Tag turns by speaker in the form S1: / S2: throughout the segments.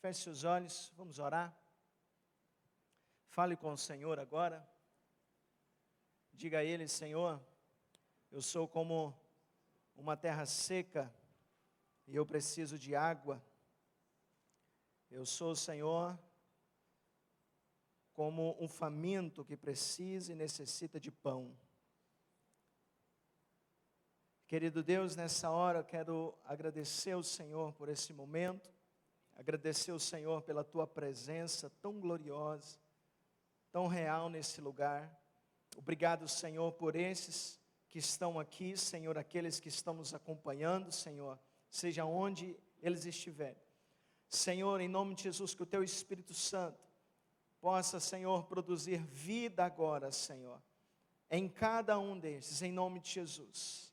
S1: Feche os olhos, vamos orar. Fale com o Senhor agora. Diga a Ele: Senhor, eu sou como uma terra seca e eu preciso de água. Eu sou, Senhor, como um faminto que precisa e necessita de pão. Querido Deus, nessa hora eu quero agradecer ao Senhor por esse momento, agradecer ao Senhor pela Tua presença tão gloriosa, tão real nesse lugar. Obrigado, Senhor, por esses que estão aqui, Senhor, aqueles que estão nos acompanhando, Senhor, seja onde eles estiverem. Senhor, em nome de Jesus, que o Teu Espírito Santo possa, Senhor, produzir vida agora, Senhor, em cada um desses, em nome de Jesus.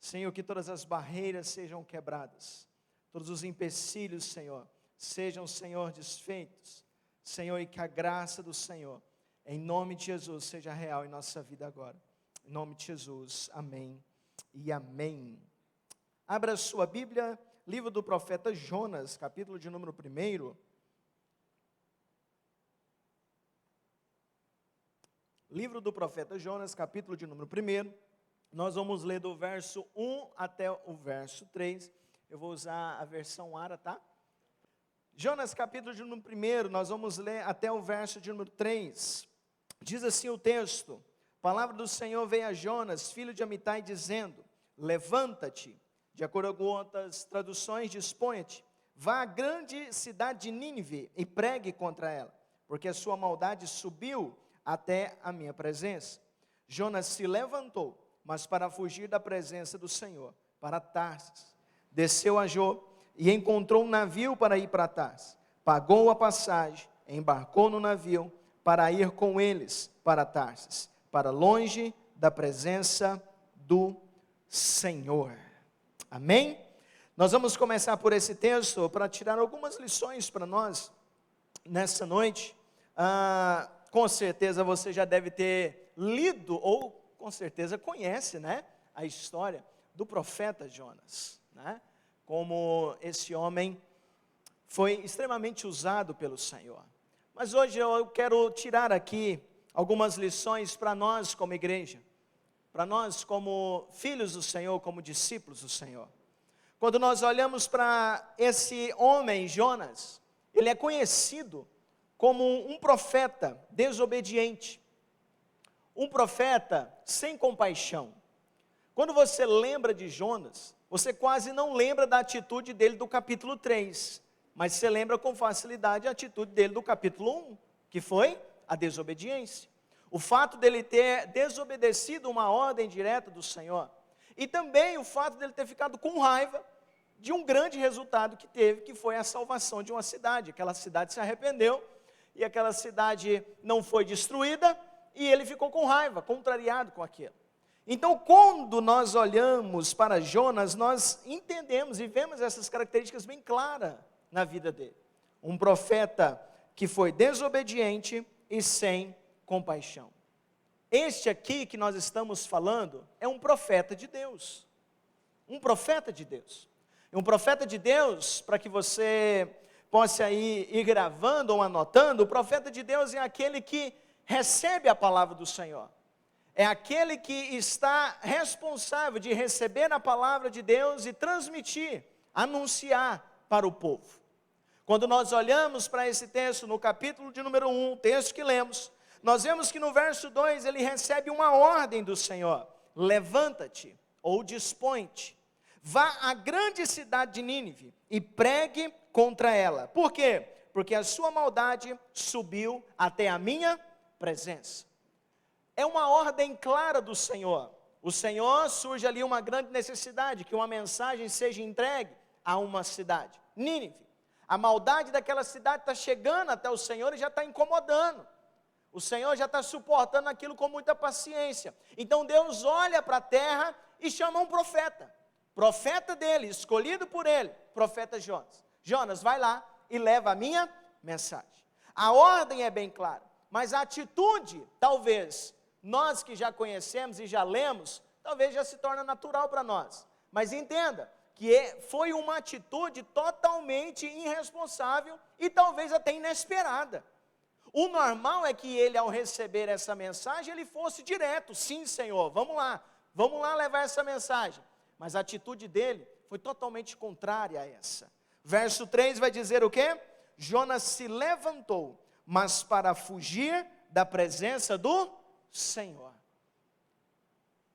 S1: Senhor, que todas as barreiras sejam quebradas, todos os empecilhos, Senhor, sejam, Senhor, desfeitos, Senhor, e que a graça do Senhor, em nome de Jesus, seja real em nossa vida agora. Em nome de Jesus, amém e amém. Abra a sua Bíblia, livro do profeta Jonas, capítulo de número 1. Livro do profeta Jonas, capítulo de número 1. Nós vamos ler do verso 1 até o verso 3. Eu vou usar a versão ARA, tá? Jonas, capítulo de número 1, nós vamos ler até o verso de número 3. Diz assim o texto: palavra do Senhor veio a Jonas, filho de Amitai, dizendo: levanta-te. De acordo com outras traduções, disponha-te. Vá à grande cidade de Nínive e pregue contra ela, porque a sua maldade subiu até a minha presença. Jonas se levantou, mas para fugir da presença do Senhor, para Tarsis. Desceu a Jô e encontrou um navio para ir para Tarsis. Pagou a passagem, embarcou no navio para ir com eles para Tarsis, para longe da presença do Senhor. Amém? Nós vamos começar por esse texto para tirar algumas lições para nós nessa noite. Com certeza você já deve ter lido ou com certeza conhece, né, a história do profeta Jonas, né, como esse homem foi extremamente usado pelo Senhor. Mas hoje eu quero tirar aqui algumas lições para nós como igreja, para nós como filhos do Senhor, como discípulos do Senhor. Quando nós olhamos para esse homem, Jonas, ele é conhecido como um profeta desobediente, um profeta sem compaixão. Quando você lembra de Jonas, você quase não lembra da atitude dele do capítulo 3, mas você lembra com facilidade a atitude dele do capítulo 1, que foi a desobediência. O fato dele ter desobedecido uma ordem direta do Senhor, e também o fato dele ter ficado com raiva de um grande resultado que teve, que foi a salvação de uma cidade. Aquela cidade se arrependeu, e aquela cidade não foi destruída, e ele ficou com raiva, contrariado com aquilo. Então, quando nós olhamos para Jonas, nós entendemos e vemos essas características bem claras na vida dele. Um profeta que foi desobediente e sem compaixão. Este aqui que nós estamos falando é um profeta de Deus. Um profeta de Deus. Um profeta de Deus, para que você possa ir gravando ou anotando, o profeta de Deus é aquele que recebe a palavra do Senhor. É aquele que está responsável de receber a palavra de Deus e transmitir, anunciar para o povo. Quando nós olhamos para esse texto, no capítulo de número 1, texto que lemos, nós vemos que no verso 2 ele recebe uma ordem do Senhor: levanta-te ou dispõe-te, vá à grande cidade de Nínive e pregue contra ela. Por quê? Porque a sua maldade subiu até a minha presença. É uma ordem clara do Senhor. O Senhor, surge ali uma grande necessidade, que uma mensagem seja entregue a uma cidade, Nínive. A maldade daquela cidade está chegando até o Senhor e já está incomodando. O Senhor já está suportando aquilo com muita paciência. Então Deus olha para a terra e chama um profeta. Profeta dele, escolhido por ele, profeta Jonas. Jonas, vai lá e leva a minha mensagem. A ordem é bem clara, mas a atitude, talvez, nós que já conhecemos e já lemos, talvez já se torna natural para nós. Mas entenda foi uma atitude totalmente irresponsável e talvez até inesperada. O normal é que ele, ao receber essa mensagem, ele fosse direto: sim, Senhor, vamos lá levar essa mensagem. Mas a atitude dele foi totalmente contrária a essa. Verso 3 vai dizer o quê? Jonas se levantou, mas para fugir da presença do Senhor.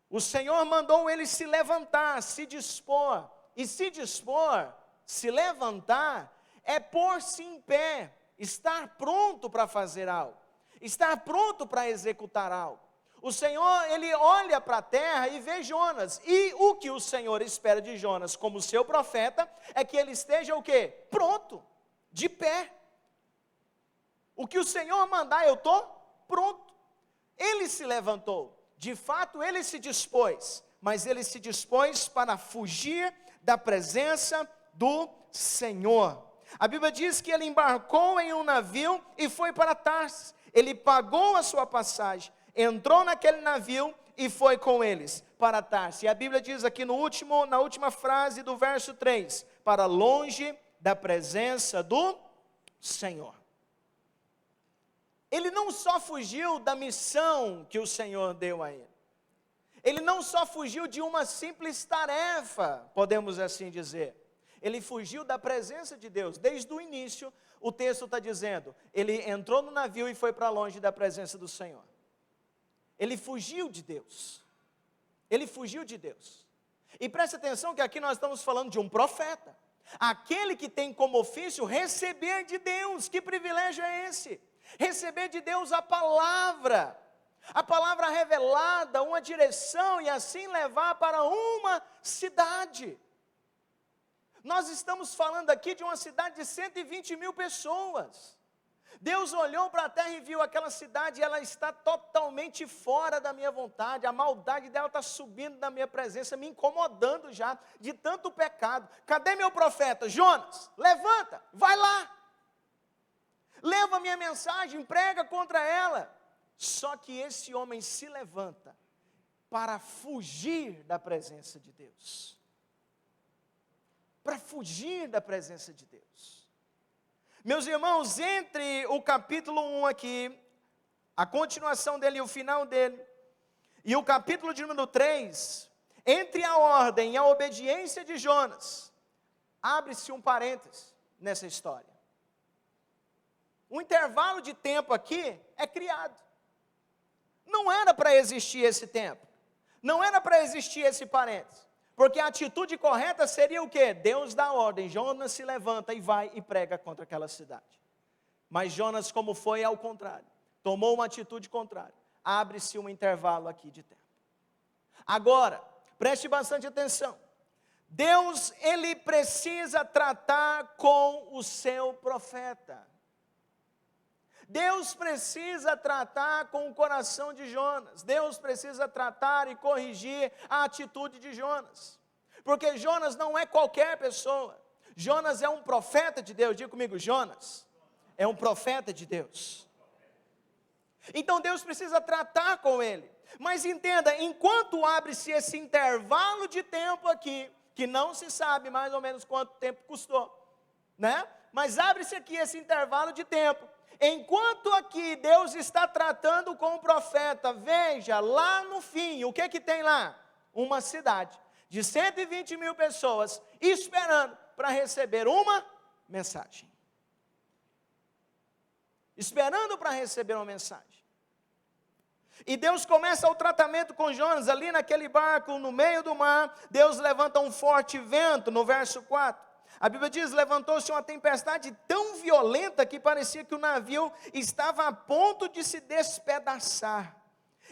S1: O Senhor mandou ele se levantar, se dispor. E se dispor, se levantar, é pôr-se em pé, estar pronto para fazer algo, estar pronto para executar algo. O Senhor, ele olha para a terra e vê Jonas, e o que o Senhor espera de Jonas como seu profeta, é que ele esteja o quê? Pronto, de pé. O que o Senhor mandar, eu estou pronto. Ele se levantou, de fato ele se dispôs, mas ele se dispôs para fugir da presença do Senhor. A Bíblia diz que ele embarcou em um navio e foi para Tarsis. Ele pagou a sua passagem, entrou naquele navio e foi com eles para Tarsis. E a Bíblia diz aqui na última frase do verso 3, para longe da presença do Senhor. Ele não só fugiu da missão que o Senhor deu a ele. Ele não só fugiu de uma simples tarefa, podemos assim dizer. Ele fugiu da presença de Deus. Desde o início, o texto está dizendo, ele entrou no navio e foi para longe da presença do Senhor. Ele fugiu de Deus. Ele fugiu de Deus. E preste atenção que aqui nós estamos falando de um profeta. Aquele que tem como ofício receber de Deus. Que privilégio é esse? Receber de Deus a palavra revelada, uma direção, e assim levar para uma cidade. Nós estamos falando aqui de uma cidade de 120 mil pessoas. Deus olhou para a terra e viu aquela cidade, e ela está totalmente fora da minha vontade, a maldade dela está subindo da minha presença, me incomodando já, de tanto pecado. Cadê meu profeta? Jonas, levanta, vai lá, leva a minha mensagem, prega contra ela. Só que esse homem se levanta para fugir da presença de Deus. Para fugir da presença de Deus. Meus irmãos, entre o capítulo 1 aqui, a continuação dele e o final dele, e o capítulo de número 3, entre a ordem e a obediência de Jonas, abre-se um parênteses nessa história. Um intervalo de tempo aqui é criado. Não era para existir esse tempo. Não era para existir esse parênteses. Porque a atitude correta seria o quê? Deus dá ordem, Jonas se levanta e vai e prega contra aquela cidade. Mas Jonas, como foi ao contrário, tomou uma atitude contrária. Abre-se um intervalo aqui de tempo. Agora, preste bastante atenção. Deus, ele precisa tratar com o seu profeta. Deus precisa tratar com o coração de Jonas. Deus precisa tratar e corrigir a atitude de Jonas. Porque Jonas não é qualquer pessoa. Jonas é um profeta de Deus. Diga comigo, Jonas é um profeta de Deus. Então Deus precisa tratar com ele. Mas entenda, enquanto abre-se esse intervalo de tempo aqui, que não se sabe mais ou menos quanto tempo custou, né? Mas abre-se aqui esse intervalo de tempo. Enquanto aqui Deus está tratando com o profeta, veja, lá no fim, o que tem lá? Uma cidade de 120 mil pessoas esperando para receber uma mensagem. Esperando para receber uma mensagem. E Deus começa o tratamento com Jonas, ali naquele barco, no meio do mar. Deus levanta um forte vento, no verso 4. A Bíblia diz, levantou-se uma tempestade tão violenta que parecia que o navio estava a ponto de se despedaçar.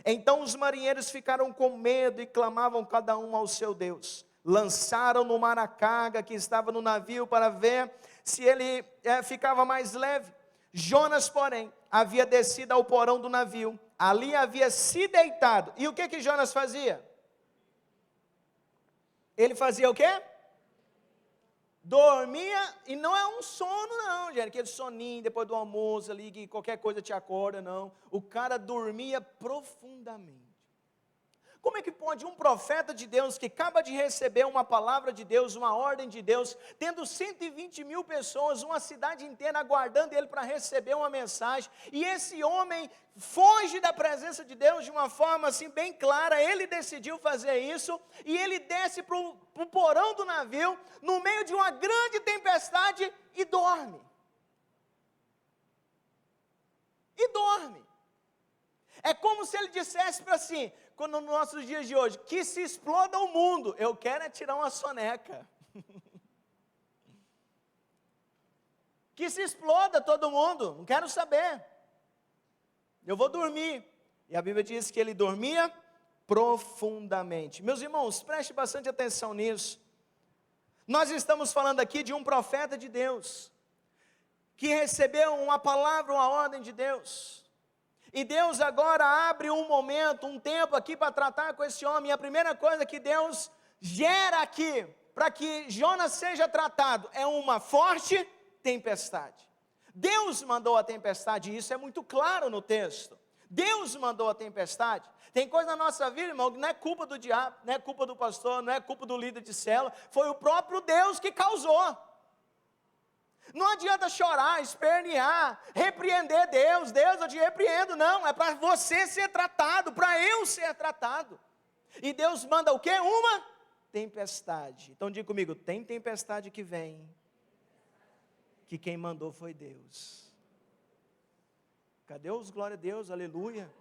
S1: Então os marinheiros ficaram com medo e clamavam cada um ao seu Deus. Lançaram no mar a carga que estava no navio para ver se ele ficava mais leve. Jonas, porém, havia descido ao porão do navio. Ali havia se deitado. E o que Jonas fazia? Ele fazia o quê? Dormia, e não é um sono não, gente, aquele soninho depois do almoço ali, que qualquer coisa te acorda, não. O cara dormia profundamente. Como é que pode um profeta de Deus, que acaba de receber uma palavra de Deus, uma ordem de Deus, tendo 120 mil pessoas, uma cidade inteira aguardando ele para receber uma mensagem, e esse homem foge da presença de Deus de uma forma assim bem clara, ele decidiu fazer isso, e ele desce para o porão do navio, no meio de uma grande tempestade, e dorme. E dorme. É como se ele dissesse para assim, quando nos nossos dias de hoje, que se exploda o mundo, eu quero é tirar uma soneca. Que se exploda todo mundo, não quero saber. Eu vou dormir. E a Bíblia diz que ele dormia profundamente. Meus irmãos, preste bastante atenção nisso. Nós estamos falando aqui de um profeta de Deus, que recebeu uma palavra, uma ordem de Deus. E Deus agora abre um momento, um tempo aqui para tratar com esse homem. E a primeira coisa que Deus gera aqui, para que Jonas seja tratado, é uma forte tempestade. Deus mandou a tempestade, e isso é muito claro no texto. Deus mandou a tempestade. Tem coisa na nossa vida, irmão, que não é culpa do diabo, não é culpa do pastor, não é culpa do líder de célula, foi o próprio Deus que causou. Não adianta chorar, espernear, repreender Deus, Deus eu te repreendo, não, é para você ser tratado, para eu ser tratado. E Deus manda o quê? Uma tempestade. Então diga comigo, tem tempestade que vem, que quem mandou foi Deus. Cadê os glória a Deus, aleluia?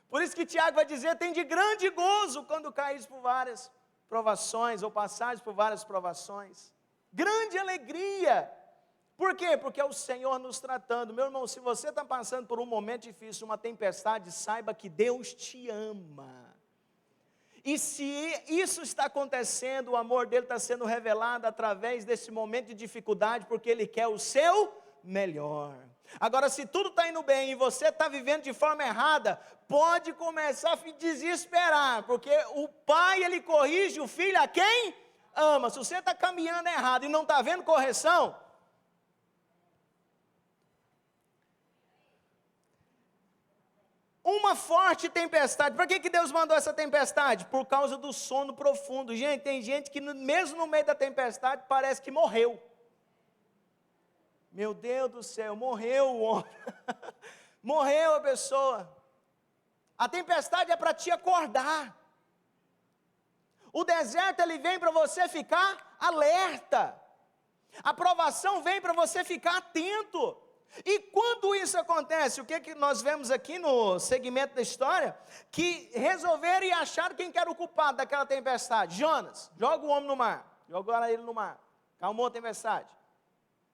S1: Por isso que Tiago vai dizer, tem de grande gozo quando caís por várias provações, ou passares por várias provações, grande alegria. Por quê? Porque é o Senhor nos tratando. Meu irmão, se você está passando por um momento difícil, uma tempestade, saiba que Deus te ama. E se isso está acontecendo, o amor dele está sendo revelado através desse momento de dificuldade, porque ele quer o seu melhor. Agora, se tudo está indo bem e você está vivendo de forma errada, pode começar a desesperar, porque o pai, ele corrige o filho a quem ama. Se você está caminhando errado e não está vendo correção, uma forte tempestade. Para que Deus mandou essa tempestade? Por causa do sono profundo. Gente, tem gente que mesmo no meio da tempestade parece que morreu. Meu Deus do céu, morreu o homem. Morreu a pessoa. A tempestade é para te acordar. O deserto ele vem para você ficar alerta. A provação vem para você ficar atento. E quando isso acontece, o que nós vemos aqui no segmento da história? Que resolveram e acharam quem que era o culpado daquela tempestade. Jonas, joga o homem no mar. Jogaram ele no mar. Calmou a tempestade.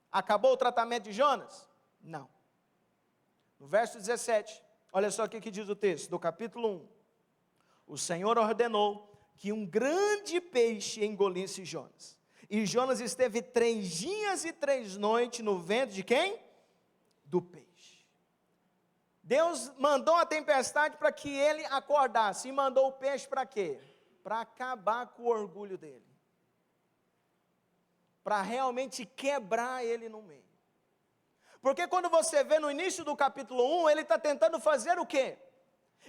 S1: Acabou o tratamento de Jonas? Não. No verso 17, olha só o que diz o texto, do capítulo 1. O Senhor ordenou que um grande peixe engolisse Jonas. E Jonas esteve 3 dias e 3 noites no ventre de quem? Do peixe. Deus mandou a tempestade para que ele acordasse. E mandou o peixe para quê? Para acabar com o orgulho dele. Para realmente quebrar ele no meio. Porque quando você vê no início do capítulo 1, ele está tentando fazer o quê?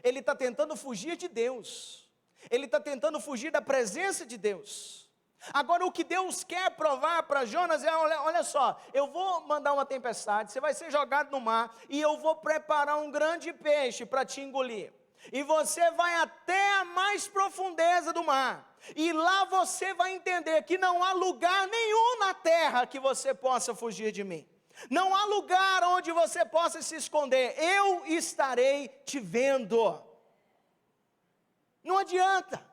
S1: Ele está tentando fugir de Deus. Ele está tentando fugir da presença de Deus. Agora o que Deus quer provar para Jonas é, olha só, eu vou mandar uma tempestade, você vai ser jogado no mar, e eu vou preparar um grande peixe para te engolir. E você vai até a mais profundeza do mar. E lá você vai entender que não há lugar nenhum na terra que você possa fugir de mim. Não há lugar onde você possa se esconder. Eu estarei te vendo. Não adianta.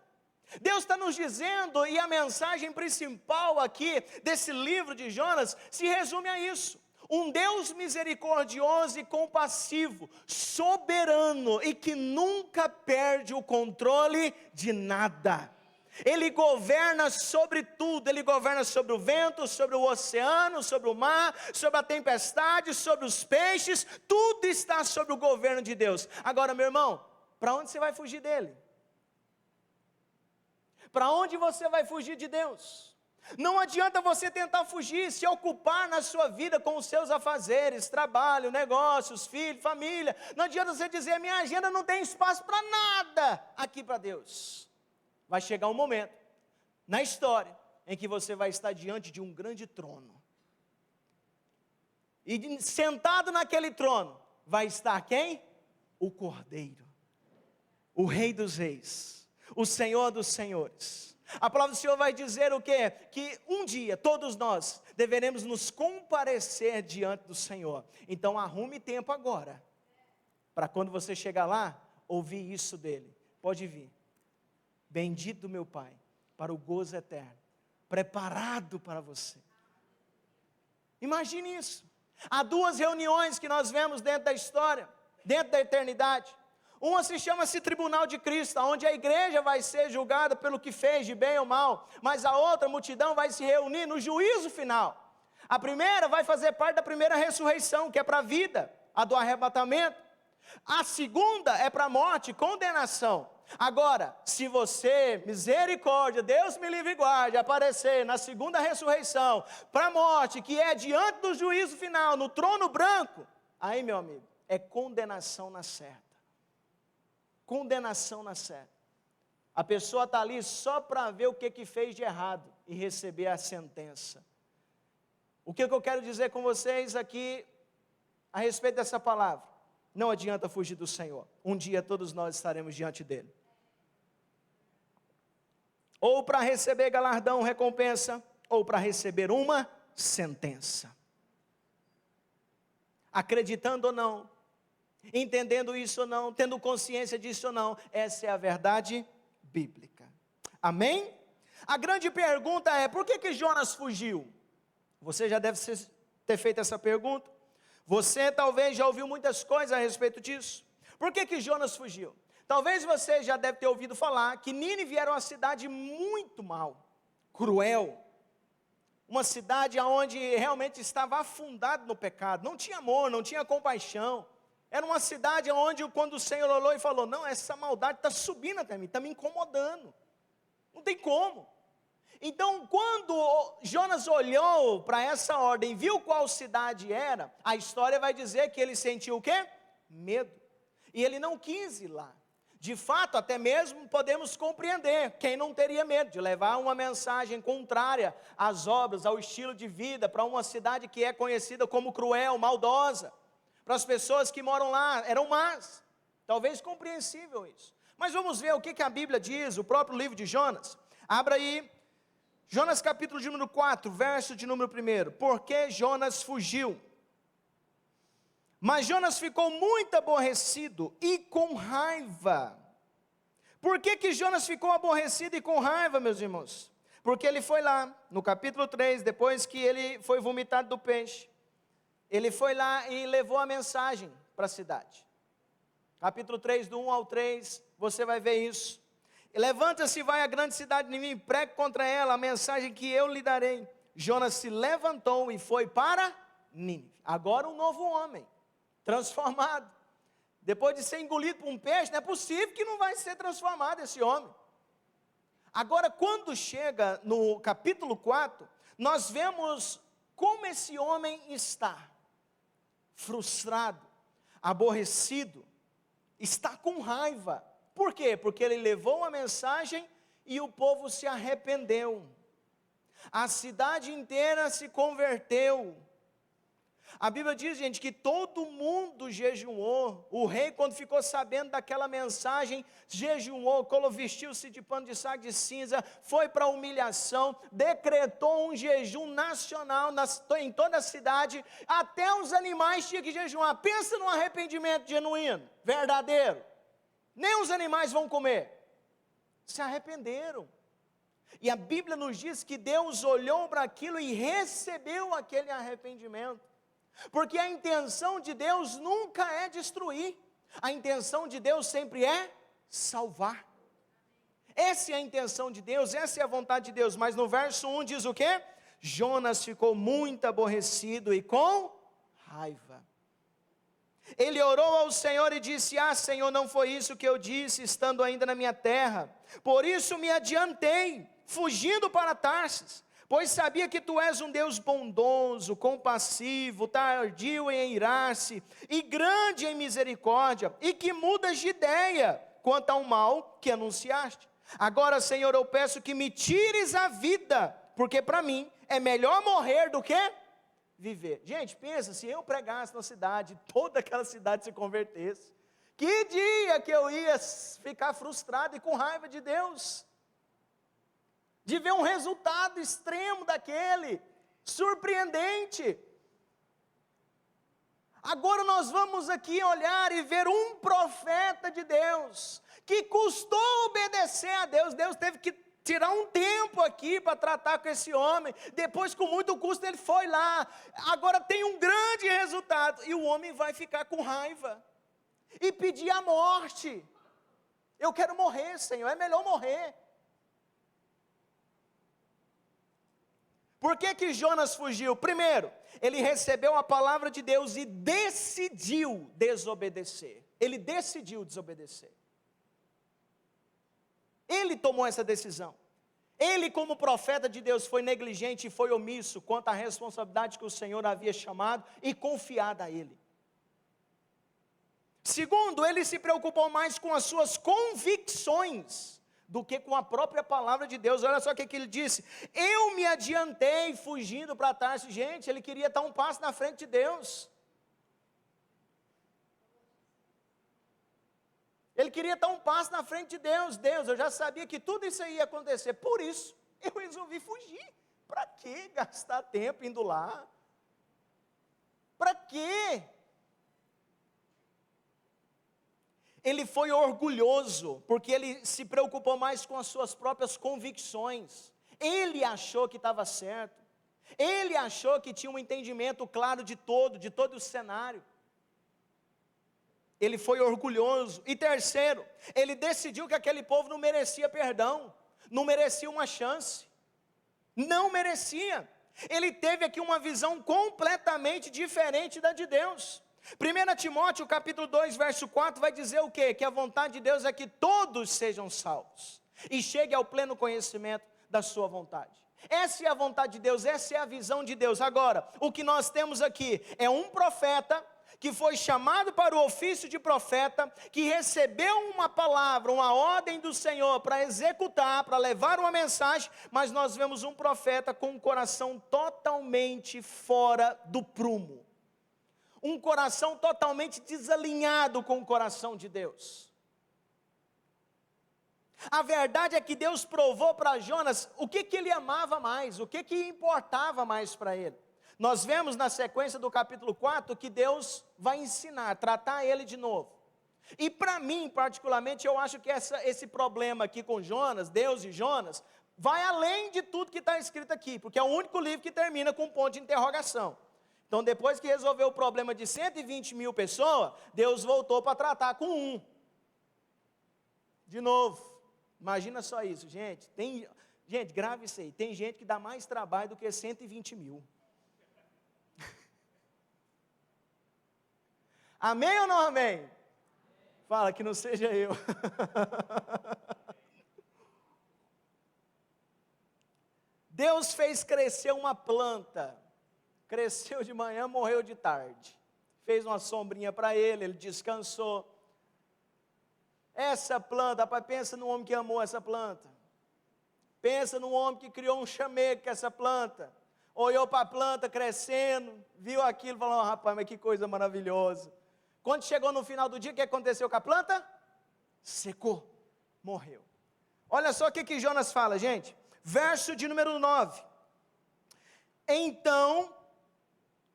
S1: Deus está nos dizendo, e a mensagem principal aqui desse livro de Jonas se resume a isso. Um Deus misericordioso e compassivo, soberano e que nunca perde o controle de nada. Ele governa sobre tudo, ele governa sobre o vento, sobre o oceano, sobre o mar, sobre a tempestade, sobre os peixes, tudo está sob o governo de Deus. Agora, meu irmão, para onde você vai fugir dele? Para onde você vai fugir de Deus? Não adianta você tentar fugir, se ocupar na sua vida com os seus afazeres, trabalho, negócios, filhos, família. Não adianta você dizer, minha agenda não tem espaço para nada aqui para Deus. Vai chegar um momento na história em que você vai estar diante de um grande trono. E sentado naquele trono vai estar quem? O Cordeiro, o Rei dos Reis, o Senhor dos Senhores. A palavra do Senhor vai dizer o quê? Que um dia todos nós deveremos nos comparecer diante do Senhor. Então arrume tempo agora, para quando você chegar lá, ouvir isso dele. Pode vir. Bendito meu Pai, para o gozo eterno, preparado para você. Imagine isso. Há duas reuniões que nós vemos dentro da história, dentro da eternidade. Uma se chama-se Tribunal de Cristo, onde a igreja vai ser julgada pelo que fez de bem ou mal, mas a outra multidão vai se reunir no juízo final. A primeira vai fazer parte da primeira ressurreição, que é para a vida, a do arrebatamento. A segunda é para a morte, condenação. Agora, se você, misericórdia, Deus me livre e guarde, aparecer na segunda ressurreição, para a morte, que é diante do juízo final, no trono branco, aí meu amigo, é condenação na certa. Condenação na certa. A pessoa está ali só para ver o que fez de errado e receber a sentença. O que eu quero dizer com vocês aqui, a respeito dessa palavra? Não adianta fugir do Senhor. Um dia todos nós estaremos diante dele. Ou para receber galardão, recompensa, ou para receber uma sentença. Acreditando ou não, entendendo isso ou não, tendo consciência disso ou não, essa é a verdade bíblica. Amém? A grande pergunta é, por que Jonas fugiu? Você já deve ter feito essa pergunta. Você talvez já ouviu muitas coisas a respeito disso. Por que Jonas fugiu? Talvez você já deve ter ouvido falar que Nínive era uma cidade muito mal, cruel. Uma cidade onde realmente estava afundado no pecado. Não tinha amor, não tinha compaixão. Era uma cidade onde quando o Senhor olhou e falou, não, essa maldade está subindo até mim, está me incomodando. Não tem como. Então, quando Jonas olhou para essa ordem, viu qual cidade era, a história vai dizer que ele sentiu o quê? Medo. E ele não quis ir lá. De fato, até mesmo podemos compreender quem não teria medo de levar uma mensagem contrária às obras, ao estilo de vida, para uma cidade que é conhecida como cruel, maldosa. Para as pessoas que moram lá, eram más. Talvez compreensível isso. Mas vamos ver o que a Bíblia diz, o próprio livro de Jonas. Abra aí. Jonas capítulo de número 4, verso de número 1. Por que Jonas fugiu? Mas Jonas ficou muito aborrecido e com raiva. Por que Jonas ficou aborrecido e com raiva, meus irmãos? Porque ele foi lá, no capítulo 3, depois que ele foi vomitado do peixe, ele foi lá e levou a mensagem para a cidade. Capítulo 3, do 1 ao 3, você vai ver isso. Levanta-se e vai à grande cidade de Nínive, pregue contra ela a mensagem que eu lhe darei. Jonas se levantou e foi para Nínive. Agora um novo homem, transformado. Depois de ser engolido por um peixe, não é possível que não vai ser transformado esse homem. Agora, quando chega no capítulo 4, nós vemos como esse homem está. Frustrado, aborrecido, está com raiva. Por quê? Porque ele levou uma mensagem e o povo se arrependeu. A cidade inteira se converteu. A Bíblia diz, gente, que todo mundo jejuou. O rei, quando ficou sabendo daquela mensagem, jejuou, vestiu-se de pano de saco de cinza, foi para a humilhação, decretou um jejum nacional em toda a cidade, até os animais tinham que jejuar. Pensa num arrependimento genuíno, verdadeiro. Nem os animais vão comer. Se arrependeram. E a Bíblia nos diz que Deus olhou para aquilo e recebeu aquele arrependimento. Porque a intenção de Deus nunca é destruir. A intenção de Deus sempre é salvar. Essa é a intenção de Deus, essa é a vontade de Deus. Mas no verso 1 diz o quê? Jonas ficou muito aborrecido e com raiva. Ele orou ao Senhor e disse, Senhor, não foi isso que eu disse, estando ainda na minha terra. Por isso me adiantei, fugindo para Tarsis, Pois sabia que tu és um Deus bondoso, compassivo, tardio em irar-se, e grande em misericórdia, e que mudas de ideia quanto ao mal que anunciaste. Agora, Senhor, eu peço que me tires a vida, porque para mim é melhor morrer do que viver. Gente, pensa, se eu pregasse na cidade, toda aquela cidade se convertesse, que dia que eu ia ficar frustrado e com raiva de Deus, de ver um resultado extremo daquele, surpreendente. Agora nós vamos aqui olhar e ver um profeta de Deus, que custou obedecer a Deus. Deus teve que tirar um tempo aqui para tratar com esse homem, depois com muito custo ele foi lá, agora tem um grande resultado, e o homem vai ficar com raiva, e pedir a morte. Eu quero morrer, Senhor, é melhor morrer. Por que Jonas fugiu? Primeiro, ele recebeu a palavra de Deus e decidiu desobedecer. Ele decidiu desobedecer. Ele tomou essa decisão. Ele, como profeta de Deus, foi negligente e foi omisso quanto à responsabilidade que o Senhor havia chamado e confiado a ele. Segundo, ele se preocupou mais com as suas convicções do que com a própria palavra de Deus. Olha só o que ele disse: eu me adiantei fugindo para Tarso. Gente, ele queria estar um passo na frente de Deus. Ele queria estar um passo na frente de Deus. Deus, eu já sabia que tudo isso aí ia acontecer, por isso eu resolvi fugir. Para que gastar tempo indo lá? Para quê? Ele foi orgulhoso, porque ele se preocupou mais com as suas próprias convicções. Ele achou que estava certo. Ele achou que tinha um entendimento claro de todo o cenário. Ele foi orgulhoso. E terceiro, ele decidiu que aquele povo não merecia perdão, não merecia uma chance. Não merecia. Ele teve aqui uma visão completamente diferente da de Deus. 1 Timóteo capítulo 2, verso 4 vai dizer o quê? Que a vontade de Deus é que todos sejam salvos e chegue ao pleno conhecimento da sua vontade. Essa é a vontade de Deus, essa é a visão de Deus. Agora, o que nós temos aqui é um profeta que foi chamado para o ofício de profeta, que recebeu uma palavra, uma ordem do Senhor para executar, para levar uma mensagem, mas nós vemos um profeta com um coração totalmente fora do prumo. Um coração totalmente desalinhado com o coração de Deus. A verdade é que Deus provou para Jonas o que ele amava mais, o que importava mais para ele. Nós vemos na sequência do capítulo 4 que Deus vai ensinar, tratar ele de novo. E para mim, particularmente, eu acho que esse problema aqui com Jonas, Deus e Jonas, vai além de tudo que está escrito aqui, porque é o único livro que termina com um ponto de interrogação. Então, depois que resolveu o problema de 120 mil pessoas, Deus voltou para tratar com um. De novo. Imagina só isso, gente. Gente, grave isso aí. Tem gente que dá mais trabalho do que 120 mil. Amém ou não amém? Fala que não seja eu. Deus fez crescer uma planta. Cresceu de manhã, morreu de tarde. Fez uma sombrinha para ele descansou. Essa planta, rapaz, pensa no homem que amou essa planta. Pensa no homem que criou um chamego com essa planta. Olhou para a planta crescendo, viu aquilo e falou: oh, rapaz, mas que coisa maravilhosa. Quando chegou no final do dia, o que aconteceu com a planta? Secou, morreu. Olha só o que Jonas fala, gente. Verso de número 9. Então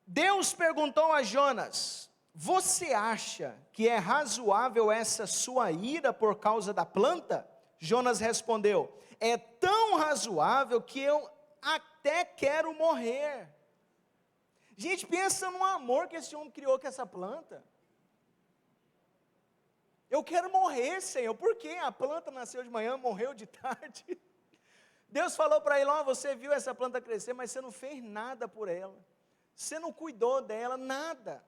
S1: Deus perguntou a Jonas: você acha que é razoável essa sua ira por causa da planta? Jonas respondeu: é tão razoável que eu até quero morrer. Gente, pensa no amor que esse homem criou com essa planta. Eu quero morrer, Senhor. Por quê? A planta nasceu de manhã, morreu de tarde. Deus falou para ele: ó, você viu essa planta crescer, mas você não fez nada por ela. Você não cuidou dela, nada.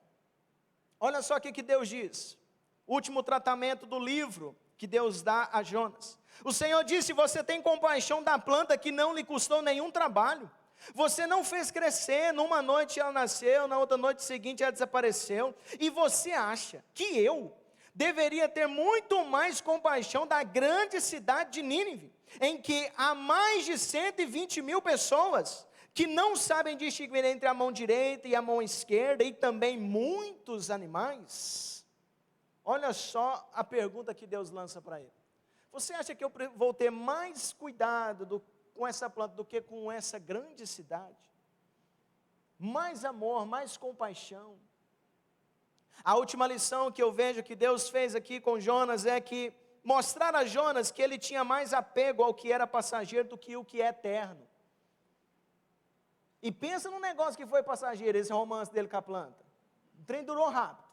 S1: Olha só o que Deus diz. Último tratamento do livro que Deus dá a Jonas. O Senhor disse: você tem compaixão da planta que não lhe custou nenhum trabalho. Você não fez crescer, numa noite ela nasceu, na outra noite seguinte ela desapareceu. E você acha que eu deveria ter muito mais compaixão da grande cidade de Nínive, em que há mais de 120 mil pessoas que não sabem distinguir entre a mão direita e a mão esquerda, e também muitos animais? Olha só a pergunta que Deus lança para ele. Você acha que eu vou ter mais cuidado com essa planta do que com essa grande cidade? Mais amor, mais compaixão. A última lição que eu vejo que Deus fez aqui com Jonas é que mostrar a Jonas que ele tinha mais apego ao que era passageiro do que o que é eterno. E pensa num negócio que foi passageiro, esse romance dele com a planta. O trem durou rápido.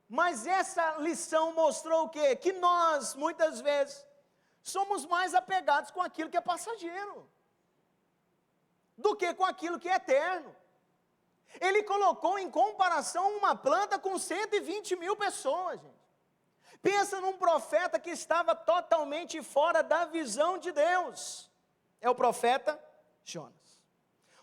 S1: Mas essa lição mostrou o quê? Que nós, muitas vezes, somos mais apegados com aquilo que é passageiro do que com aquilo que é eterno. Ele colocou em comparação uma planta com 120 mil pessoas, gente. Pensa num profeta que estava totalmente fora da visão de Deus. É o profeta Jonas.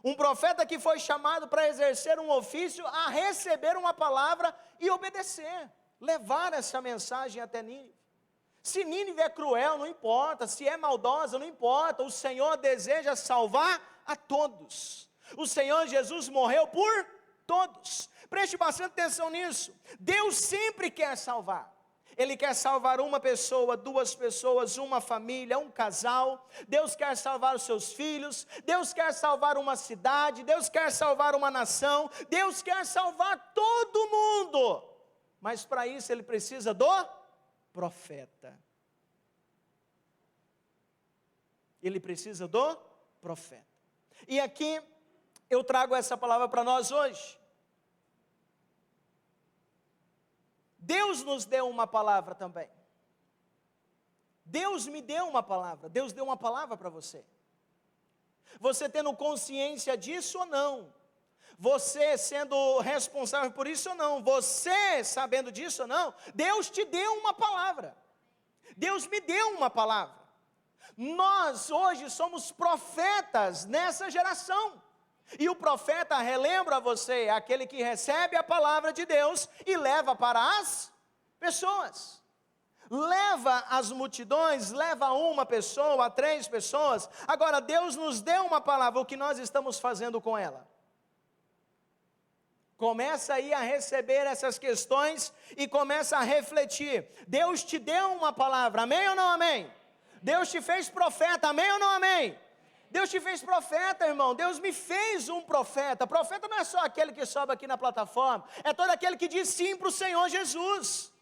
S1: Um profeta que foi chamado para exercer um ofício, a receber uma palavra e obedecer, levar essa mensagem até Nínive. Se Nínive é cruel, não importa, se é maldosa, não importa, o Senhor deseja salvar a todos. O Senhor Jesus morreu por todos. Preste bastante atenção nisso. Deus sempre quer salvar. Ele quer salvar uma pessoa, duas pessoas, uma família, um casal. Deus quer salvar os seus filhos. Deus quer salvar uma cidade. Deus quer salvar uma nação. Deus quer salvar todo mundo. Mas para isso ele precisa do profeta. Ele precisa do profeta. E aqui eu trago essa palavra para nós hoje. Deus nos deu uma palavra também. Deus me deu uma palavra. Deus deu uma palavra para você. Você tendo consciência disso ou não? Você sendo responsável por isso ou não? Você sabendo disso ou não? Deus te deu uma palavra. Deus me deu uma palavra. Nós hoje somos profetas nessa geração. E o profeta, relembra você, é aquele que recebe a palavra de Deus e leva para as pessoas. Leva as multidões, leva uma pessoa, 3 pessoas. Agora, Deus nos deu uma palavra, o que nós estamos fazendo com ela? Começa aí a receber essas questões e começa a refletir. Deus te deu uma palavra, amém ou não amém? Deus te fez profeta, amém ou não amém? Deus te fez profeta, irmão. Deus me fez um profeta. Profeta não é só aquele que sobe aqui na plataforma, é todo aquele que diz sim para o Senhor Jesus.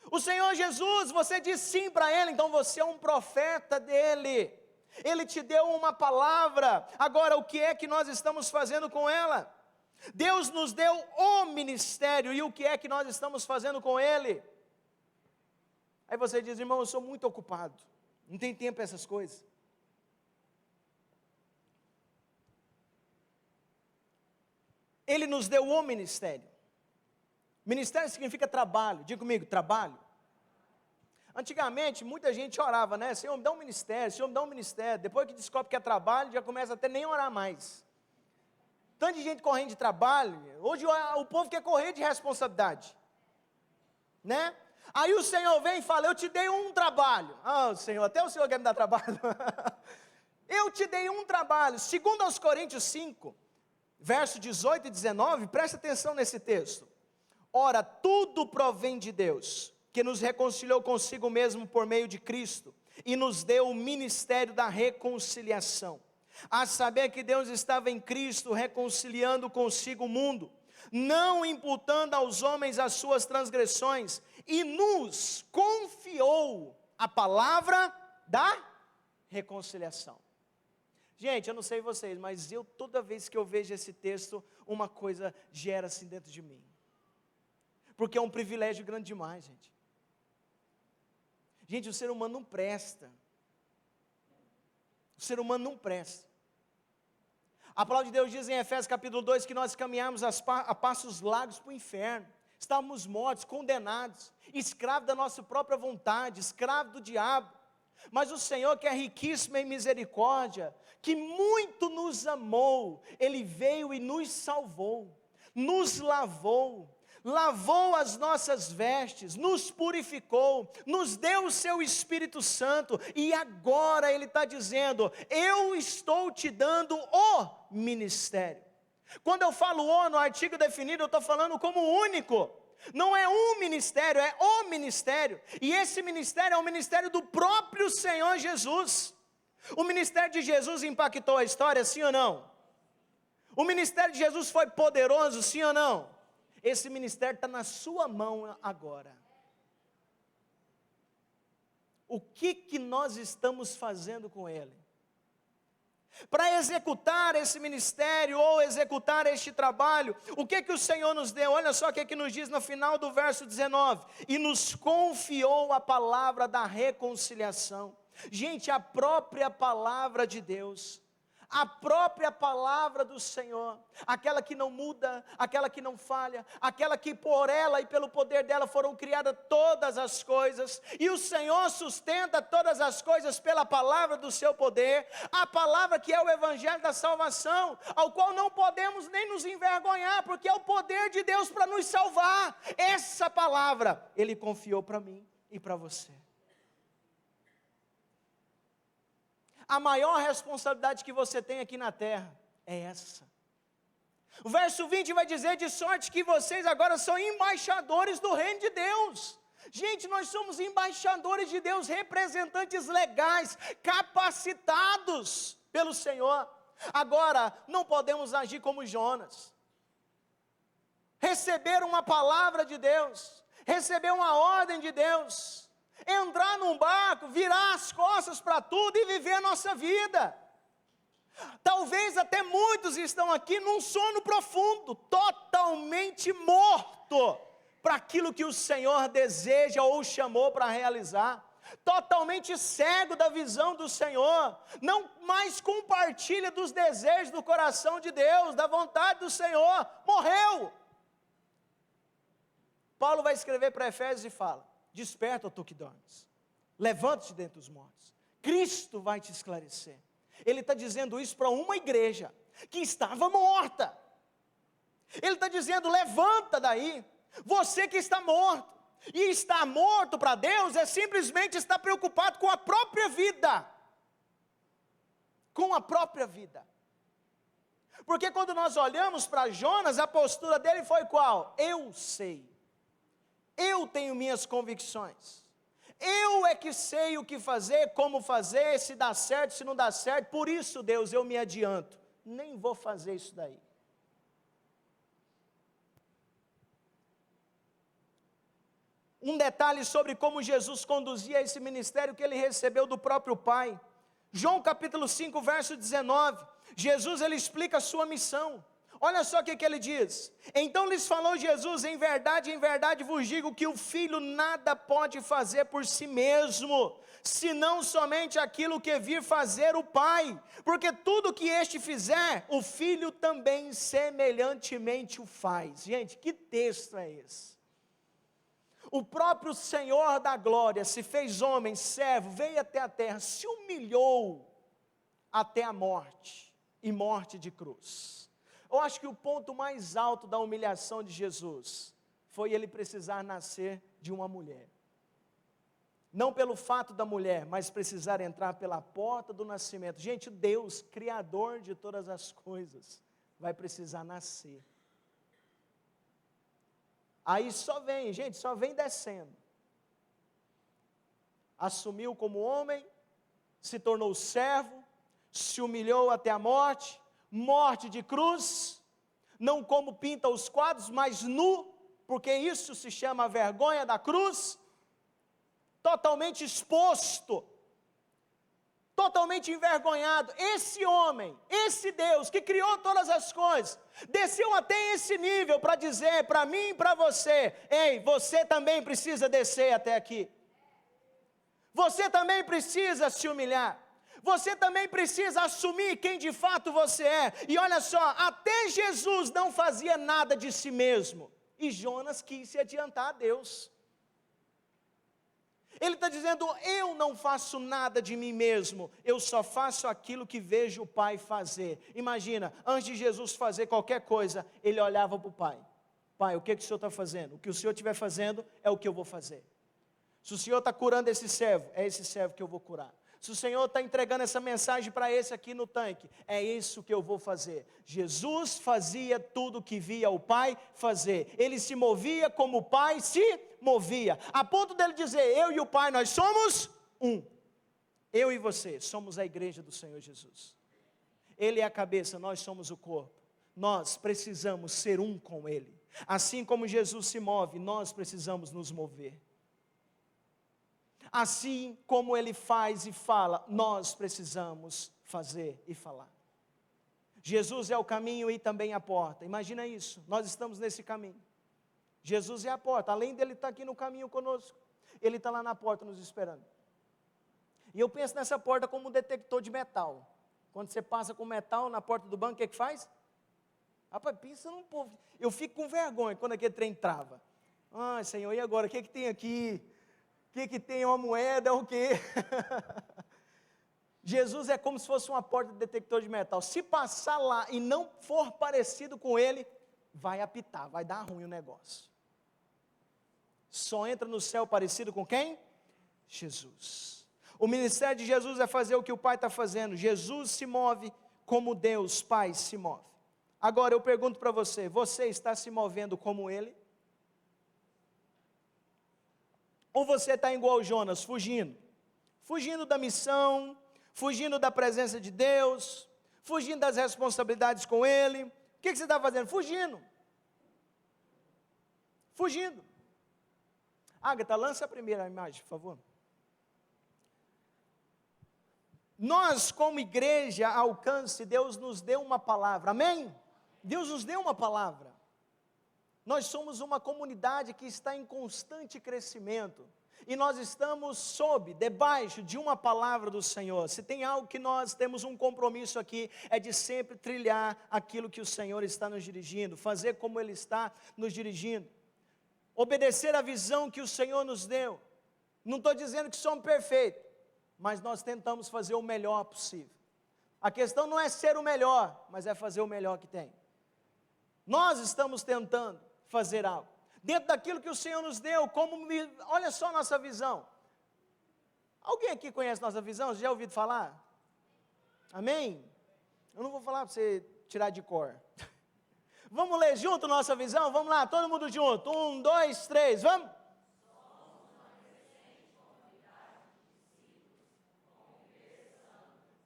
S1: O Senhor Jesus, você diz sim para Ele, então você é um profeta dEle. Ele te deu uma palavra. Agora, o que é que nós estamos fazendo com ela? Deus nos deu o ministério, e o que é que nós estamos fazendo com ele? Aí você diz: irmão, eu sou muito ocupado, não tem tempo para essas coisas. Ele nos deu o ministério. Ministério significa trabalho. Diga comigo, trabalho. Antigamente, muita gente orava, né? Senhor, me dá um ministério, Senhor, me dá um ministério. Depois que descobre que é trabalho, já começa até nem a orar mais. Tanto de gente correndo de trabalho. Hoje o povo quer correr de responsabilidade, né? Aí o Senhor vem e fala: eu te dei um trabalho. Ah, Senhor, até o Senhor quer me dar trabalho. Eu te dei um trabalho. Segundo aos Coríntios 5, verso 18 e 19, presta atenção nesse texto. Ora, tudo provém de Deus, que nos reconciliou consigo mesmo por meio de Cristo, e nos deu o ministério da reconciliação. A saber que Deus estava em Cristo reconciliando consigo o mundo, não imputando aos homens as suas transgressões, e nos confiou a palavra da reconciliação. Gente, eu não sei vocês, mas toda vez que eu vejo esse texto, uma coisa gera assim dentro de mim. Porque é um privilégio grande demais, gente. Gente, o ser humano não presta. O ser humano não presta. A palavra de Deus diz em Efésios capítulo 2 que nós caminhamos a passos largos para o inferno. estávamos mortos, condenados, escravos da nossa própria vontade, escravos do diabo. Mas o Senhor, que é riquíssimo em misericórdia, que muito nos amou, Ele veio e nos salvou, nos lavou as nossas vestes, nos purificou, nos deu o seu Espírito Santo, e agora Ele está dizendo: eu estou te dando o ministério. Quando eu falo o no artigo definido, eu estou falando como único. Não é um ministério, é o ministério. E esse ministério é o ministério do próprio Senhor Jesus. O ministério de Jesus impactou a história, sim ou não? O ministério de Jesus foi poderoso, sim ou não? Esse ministério está na sua mão agora. O que nós estamos fazendo com ele? Para executar esse ministério ou executar este trabalho, o que o Senhor nos deu? Olha só o que nos diz no final do verso 19: e nos confiou a palavra da reconciliação. Gente, a própria palavra de Deus, a própria palavra do Senhor, aquela que não muda, aquela que não falha, aquela que por ela e pelo poder dela foram criadas todas as coisas, e o Senhor sustenta todas as coisas pela palavra do seu poder, a palavra que é o evangelho da salvação, ao qual não podemos nem nos envergonhar, porque é o poder de Deus para nos salvar. Essa palavra Ele confiou para mim e para você. A maior responsabilidade que você tem aqui na terra é essa. O verso 20 vai dizer: de sorte que vocês agora são embaixadores do reino de Deus. Gente, nós somos embaixadores de Deus, representantes legais, capacitados pelo Senhor. Agora, não podemos agir como Jonas. Receber uma palavra de Deus, receber uma ordem de Deus, entrar num barco, virar as costas para tudo e viver a nossa vida. Talvez até muitos estão aqui num sono profundo, totalmente morto para aquilo que o Senhor deseja ou chamou para realizar, totalmente cego da visão do Senhor, não mais compartilha dos desejos do coração de Deus, da vontade do Senhor, morreu. Paulo vai escrever para Efésios e fala: desperta, ó tu que dormes, levanta-te dentre os mortos, Cristo vai te esclarecer. Ele está dizendo isso para uma igreja que estava morta. Ele está dizendo: levanta daí, você que está morto. E estar morto para Deus é simplesmente estar preocupado com a própria vida. Com a própria vida. Porque quando nós olhamos para Jonas, a postura dele foi qual? Eu sei. Eu tenho minhas convicções, eu é que sei o que fazer, como fazer, se dá certo, se não dá certo, por isso, Deus, eu me adianto, nem vou fazer isso daí. Um detalhe sobre como Jesus conduzia esse ministério que ele recebeu do próprio Pai. João capítulo 5, verso 19, Jesus ele explica a sua missão. Olha só o que ele diz: então lhes falou Jesus: em verdade vos digo que o Filho nada pode fazer por si mesmo, senão somente aquilo que vir fazer o Pai, porque tudo que este fizer, o Filho também semelhantemente o faz. Gente, que texto é esse? O próprio Senhor da glória se fez homem, servo, veio até a terra, se humilhou até a morte, e morte de cruz. Eu acho que o ponto mais alto da humilhação de Jesus foi ele precisar nascer de uma mulher. Não pelo fato da mulher, mas precisar entrar pela porta do nascimento. Gente, Deus, Criador de todas as coisas, vai precisar nascer. Aí só vem, gente, só vem descendo. Assumiu como homem, se tornou servo, se humilhou até a morte, morte de cruz, não como pinta os quadros, mas nu, porque isso se chama vergonha da cruz, totalmente exposto, totalmente envergonhado. Esse homem, esse Deus que criou todas as coisas, desceu até esse nível para dizer para mim e para você: ei, você também precisa descer até aqui, você também precisa se humilhar, você também precisa assumir quem de fato você é. E olha só, até Jesus não fazia nada de si mesmo, E Jonas quis se adiantar a Deus. Ele está dizendo, eu não faço nada de mim mesmo, eu só faço aquilo que vejo o Pai fazer. Imagina, antes de Jesus fazer qualquer coisa, ele olhava para o Pai. Pai, o que o Senhor está fazendo? O que o Senhor estiver fazendo é o que eu vou fazer. Se o Senhor está curando esse servo, é esse servo que eu vou curar. Se o Senhor está entregando essa mensagem para esse aqui no tanque, é isso que eu vou fazer. Jesus fazia tudo o que via o Pai fazer. Ele se movia como o Pai se movia. A ponto dele dizer, eu e o Pai, nós somos um. Eu e você somos a igreja do Senhor Jesus. Ele é a cabeça, nós somos o corpo. Nós precisamos ser um com Ele. Assim como Jesus se move, nós precisamos nos mover. Assim como Ele faz e fala, nós precisamos fazer e falar. Jesus é o caminho e também a porta. Imagina isso, nós estamos nesse caminho. Jesus é a porta, além dele estar aqui no caminho conosco, Ele está lá na porta nos esperando. E eu penso nessa porta como um detector de metal. Quando você passa com metal na porta do banco, o que que faz? Rapaz, pensa num povo. Eu fico com vergonha quando aquele trem trava. Ai, Senhor, e agora? O que tem aqui? O que tem? Uma moeda? O quê? Jesus é como se fosse uma porta de detector de metal. Se passar lá e não for parecido com Ele, vai apitar, vai dar ruim o negócio. Só entra no céu parecido com quem? Jesus. O ministério de Jesus é fazer o que o Pai está fazendo. Jesus se move como Deus Pai se move. Agora eu pergunto para você, você está se movendo como Ele? Ou você está igual Jonas, fugindo? Fugindo da missão, fugindo da presença de Deus, fugindo das responsabilidades com Ele. O que você está fazendo? Fugindo. Fugindo. Agatha, lança a primeira imagem, por favor. Nós, como igreja Alcance, Deus nos deu uma palavra, amém? Deus nos deu uma palavra. Nós somos uma comunidade que está em constante crescimento. E nós estamos debaixo de uma palavra do Senhor. Se tem algo que nós temos um compromisso aqui, é de sempre trilhar aquilo que o Senhor está nos dirigindo, fazer como Ele está nos dirigindo. Obedecer a visão que o Senhor nos deu. Não estou dizendo que somos perfeitos, mas nós tentamos fazer o melhor possível. A questão não é ser o melhor, mas é fazer o melhor que tem. Nós estamos tentando fazer algo, dentro daquilo que o Senhor nos deu, olha só a nossa visão. Alguém aqui conhece nossa visão? Você já ouviu falar? Amém? Eu não vou falar para você tirar de cor. Vamos ler junto nossa visão? Vamos lá, todo mundo junto. 1, 2, 3, vamos?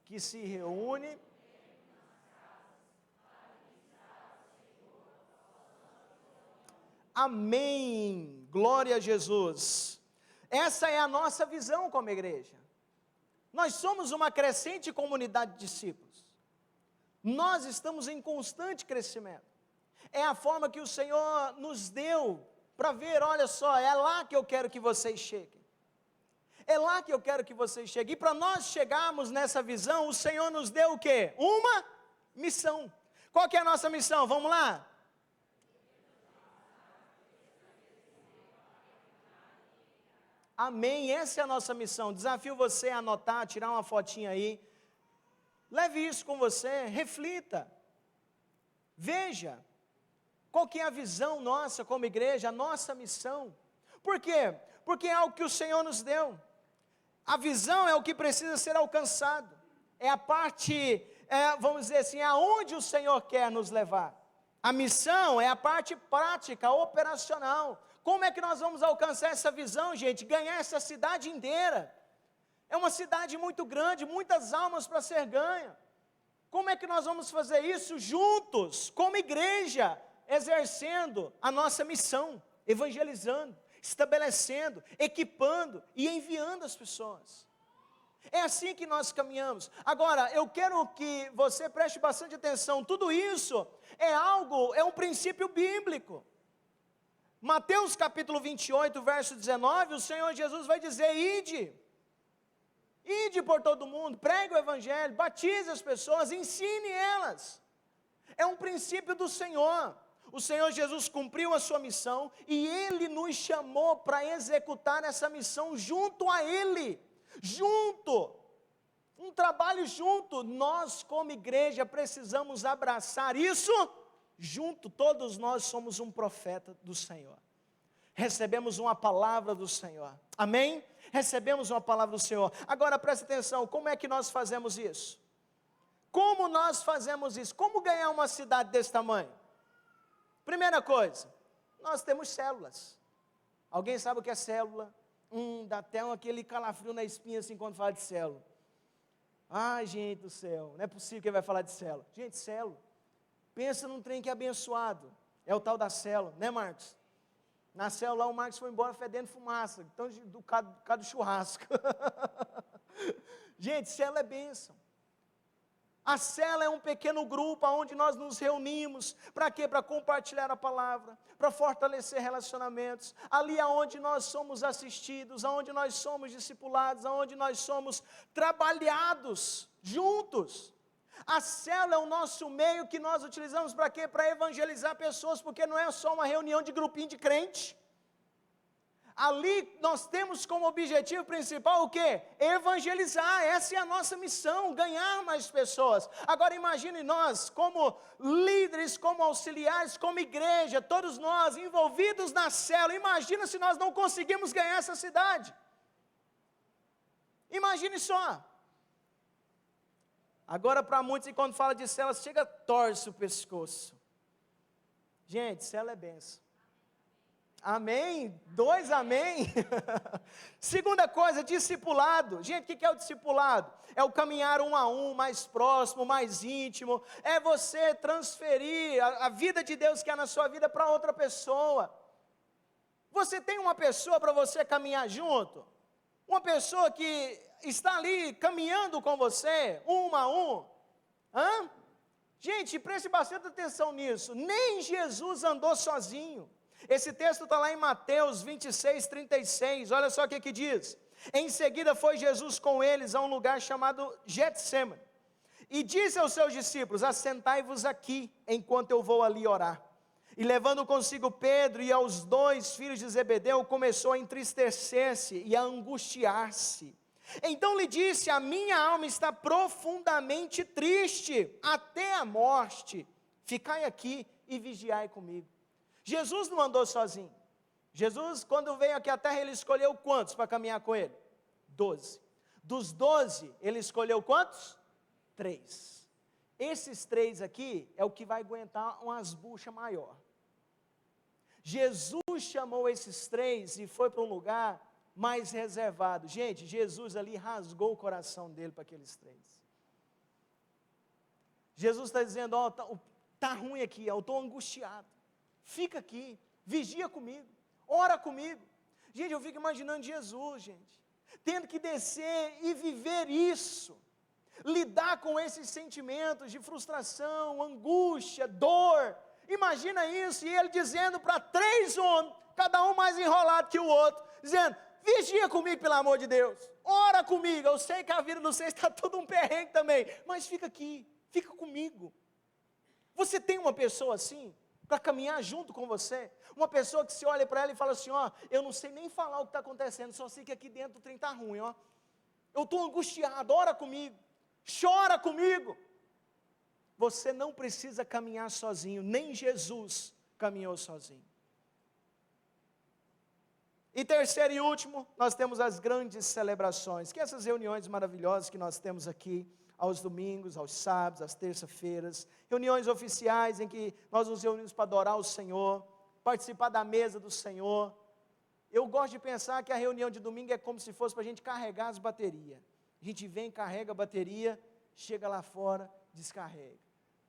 S1: Que se reúne. Amém, glória a Jesus. Essa é a nossa visão como igreja. Nós somos uma crescente comunidade de discípulos. Nós estamos em constante crescimento. É a forma que o Senhor nos deu para ver, olha só, é lá que eu quero que vocês cheguem. É lá que eu quero que vocês cheguem. E para nós chegarmos nessa visão, o Senhor nos deu o quê? Uma missão. Qual que é a nossa missão? Vamos lá? Amém, essa é a nossa missão. Desafio você a anotar, tirar uma fotinha aí. Leve isso com você, reflita. Veja, qual que é a visão nossa como igreja, a nossa missão. Por quê? Porque é algo que o Senhor nos deu. A visão é o que precisa ser alcançado. É a parte, vamos dizer assim, aonde o Senhor quer nos levar. A missão é a parte prática, operacional. Como é que nós vamos alcançar essa visão, gente? Ganhar essa cidade inteira. É uma cidade muito grande, muitas almas para ser ganha. Como é que nós vamos fazer isso juntos, como igreja, exercendo a nossa missão, evangelizando, estabelecendo, equipando e enviando as pessoas. É assim que nós caminhamos. Agora, eu quero que você preste bastante atenção. Tudo isso é um princípio bíblico. Mateus capítulo 28, verso 19, o Senhor Jesus vai dizer, ide por todo mundo, pregue o evangelho, batize as pessoas, ensine elas. É um princípio do Senhor. O Senhor Jesus cumpriu a sua missão e Ele nos chamou para executar essa missão junto a Ele. Junto. Um trabalho junto. Nós, como igreja, precisamos abraçar isso junto. Todos nós somos um profeta do Senhor. Recebemos uma palavra do Senhor. Amém? Recebemos uma palavra do Senhor. Agora presta atenção, como é que nós fazemos isso? Como nós fazemos isso? Como ganhar uma cidade desse tamanho? Primeira coisa, nós temos células. Alguém sabe o que é célula? Dá até aquele calafrio na espinha assim quando fala de célula. Ai, gente do céu, não é possível que ele vai falar de célula. Gente, célula. Pensa num trem que é abençoado. É o tal da célula, né, Marcos? Na célula o Marcos foi embora fedendo fumaça, então do cara do churrasco. Gente, célula é bênção. A célula é um pequeno grupo onde nós nos reunimos, para quê? Para compartilhar a palavra, para fortalecer relacionamentos, ali aonde nós somos assistidos, aonde nós somos discipulados, aonde nós somos trabalhados juntos. A célula é o nosso meio que nós utilizamos para quê? Para evangelizar pessoas, porque não é só uma reunião de grupinho de crente. Ali nós temos como objetivo principal o quê? Evangelizar, essa é a nossa missão, ganhar mais pessoas. Agora imagine nós, como líderes, como auxiliares, como igreja, todos nós envolvidos na célula, imagina se nós não conseguimos ganhar essa cidade. Imagine só. Agora para muitos, e quando fala de célula, chega, torce o pescoço. Gente, célula é benção. Amém? 2 amém? Segunda coisa, discipulado. Gente, o que é o discipulado? É o caminhar um a um, mais próximo, mais íntimo. É você transferir a vida de Deus que há na sua vida para outra pessoa. Você tem uma pessoa para você caminhar junto? Uma pessoa que está ali caminhando com você, um a um? Gente, preste bastante atenção nisso. Nem Jesus andou sozinho. Esse texto está lá em Mateus 26, 36, olha só o que diz. Em seguida foi Jesus com eles a um lugar chamado Getsêmani, e disse aos seus discípulos, assentai-vos aqui, enquanto eu vou ali orar. E levando consigo Pedro e aos 2 filhos de Zebedeu, começou a entristecer-se e a angustiar-se. Então lhe disse, a minha alma está profundamente triste, até a morte, ficai aqui e vigiai comigo. Jesus não andou sozinho. Jesus, quando veio aqui à terra, ele escolheu quantos para caminhar com ele? 12. Dos 12, ele escolheu quantos? 3. Esses 3 aqui é o que vai aguentar umas buchas maior. Jesus chamou esses 3 e foi para um lugar mais reservado. Gente, Jesus ali rasgou o coração dele para aqueles 3. Jesus está dizendo, tá ruim aqui, eu estou angustiado. Fica aqui, vigia comigo, ora comigo. Gente, eu fico imaginando Jesus, gente, tendo que descer e viver isso, lidar com esses sentimentos de frustração, angústia, dor. Imagina isso, e ele dizendo para 3 homens, cada um mais enrolado que o outro, dizendo, vigia comigo pelo amor de Deus, ora comigo, eu sei que a vida de vocês está todo um perrengue também, mas fica aqui, fica comigo. Você tem uma pessoa assim? Para caminhar junto com você, uma pessoa que se olha para ela e fala assim, eu não sei nem falar o que está acontecendo, só sei que aqui dentro o trem está ruim, eu estou angustiado, ora comigo, chora comigo. Você não precisa caminhar sozinho, nem Jesus caminhou sozinho. E terceiro e último, nós temos as grandes celebrações, que essas reuniões maravilhosas que nós temos aqui, aos domingos, aos sábados, às terças-feiras, reuniões oficiais em que nós nos reunimos para adorar o Senhor, participar da mesa do Senhor. Eu gosto de pensar que a reunião de domingo é como se fosse para a gente carregar as baterias. A gente vem, carrega a bateria, chega lá fora, descarrega,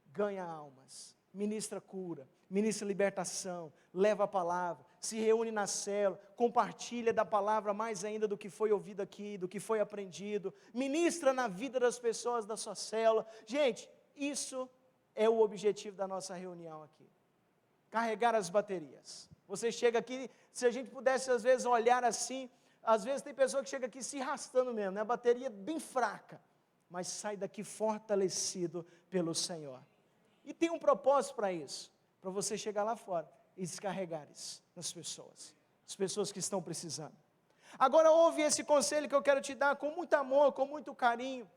S1: ganha almas, ministra cura, ministra libertação, leva a palavra, se reúne na célula, compartilha da palavra mais ainda do que foi ouvido aqui, do que foi aprendido, ministra na vida das pessoas da sua célula. Gente, isso é o objetivo da nossa reunião aqui, carregar as baterias. Você chega aqui, se a gente pudesse às vezes olhar assim, às vezes tem pessoa que chega aqui se arrastando mesmo, né? A bateria bem fraca, mas sai daqui fortalecido pelo Senhor. E tem um propósito para isso. para você chegar lá fora e descarregar isso nas pessoas, as pessoas que estão precisando. Agora ouve esse conselho que eu quero te dar com muito amor, com muito carinho.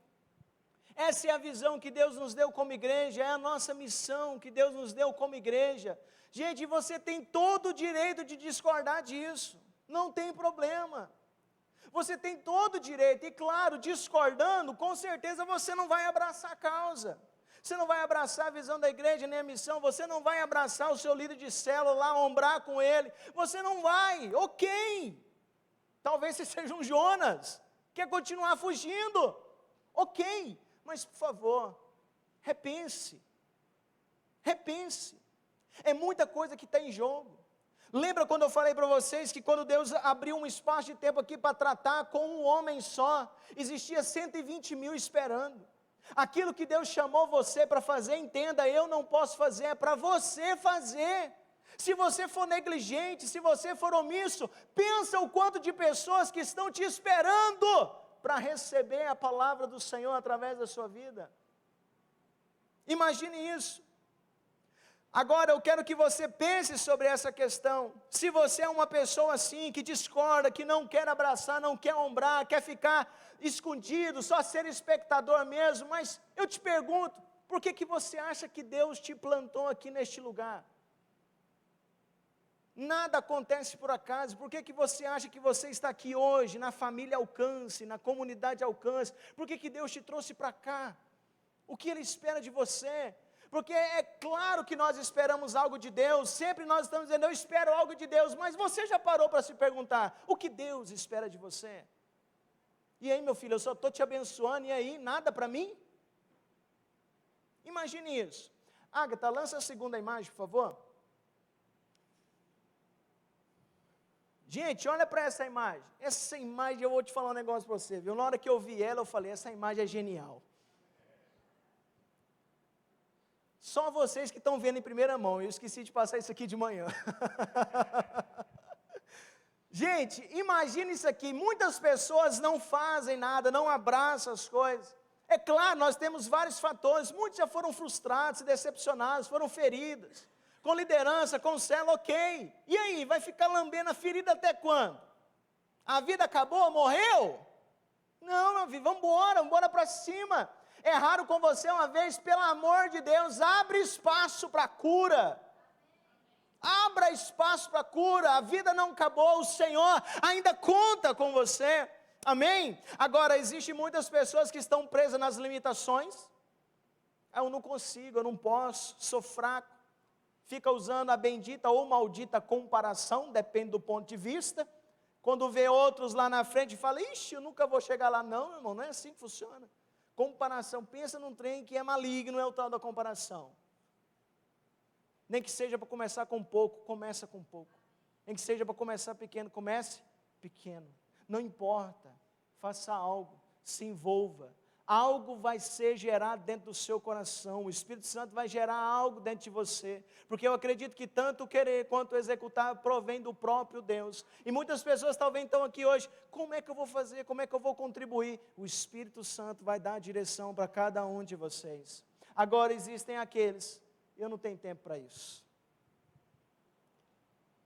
S1: Essa é a visão que Deus nos deu como igreja, é a nossa missão que Deus nos deu como igreja. Gente, você tem todo o direito de discordar disso, não tem problema. Você tem todo o direito, e claro, discordando, com certeza você não vai abraçar a causa. Você não vai abraçar a visão da igreja, nem a missão, você não vai abraçar o seu líder de célula lá, ombrar com ele, você não vai, ok. Talvez você seja um Jonas, quer continuar fugindo, ok. Mas por favor, repense, é muita coisa que está em jogo. Lembra quando eu falei para vocês que quando Deus abriu um espaço de tempo aqui para tratar com um homem só, existia 120 mil esperando. Aquilo que Deus chamou você para fazer, entenda, eu não posso fazer, é para você fazer. Se você for negligente, se você for omisso, pensa o quanto de pessoas que estão te esperando para receber a palavra do Senhor através da sua vida. Imagine isso. Agora eu quero que você pense sobre essa questão. Se você é uma pessoa assim, que discorda, que não quer abraçar, não quer ombrar, quer ficar escondido, só ser espectador mesmo, mas eu te pergunto, por que você acha que Deus te plantou aqui neste lugar? Nada acontece por acaso. Por que você acha que você está aqui hoje, na família Alcance, na comunidade Alcance? Por que Deus te trouxe para cá? O que Ele espera de você? Porque é claro que nós esperamos algo de Deus, sempre nós estamos dizendo, eu espero algo de Deus, mas você já parou para se perguntar, o que Deus espera de você? E aí, meu filho, eu só estou te abençoando, e aí, nada para mim? Imagine isso. Agatha, lança a segunda imagem, por favor. Gente, olha para essa imagem. Essa imagem, eu vou te falar um negócio para você, viu? Na hora que eu vi ela, eu falei, essa imagem é genial. Só vocês que estão vendo em primeira mão, eu esqueci de passar isso aqui de manhã. Gente, imagine isso aqui, muitas pessoas não fazem nada, não abraçam as coisas. É claro, nós temos vários fatores, muitos já foram frustrados, decepcionados, foram feridos. Com liderança, com célula, ok. E aí, vai ficar lambendo a ferida até quando? A vida acabou, morreu? Não, meu filho, vamos embora para cima. Erraram com você uma vez, pelo amor de Deus, abre espaço para cura. Abra espaço para cura, a vida não acabou, o Senhor ainda conta com você. Amém? Agora, existem muitas pessoas que estão presas nas limitações. Eu não consigo, eu não posso, sou fraco. Fica usando a bendita ou maldita comparação, depende do ponto de vista. Quando vê outros lá na frente, fala, ixi, eu nunca vou chegar lá. Não, meu irmão, não é assim que funciona. Comparação, pensa num trem que é maligno, é o tal da comparação. Nem que seja para começar com pouco, começa com pouco. Nem que seja para começar pequeno, comece pequeno. Não importa, faça algo, se envolva. Algo vai ser gerado dentro do seu coração, o Espírito Santo vai gerar algo dentro de você, porque eu acredito que tanto querer quanto executar provém do próprio Deus, e muitas pessoas talvez estão aqui hoje, como é que eu vou fazer, como é que eu vou contribuir? O Espírito Santo vai dar a direção para cada um de vocês. Agora existem aqueles, eu não tenho tempo para isso,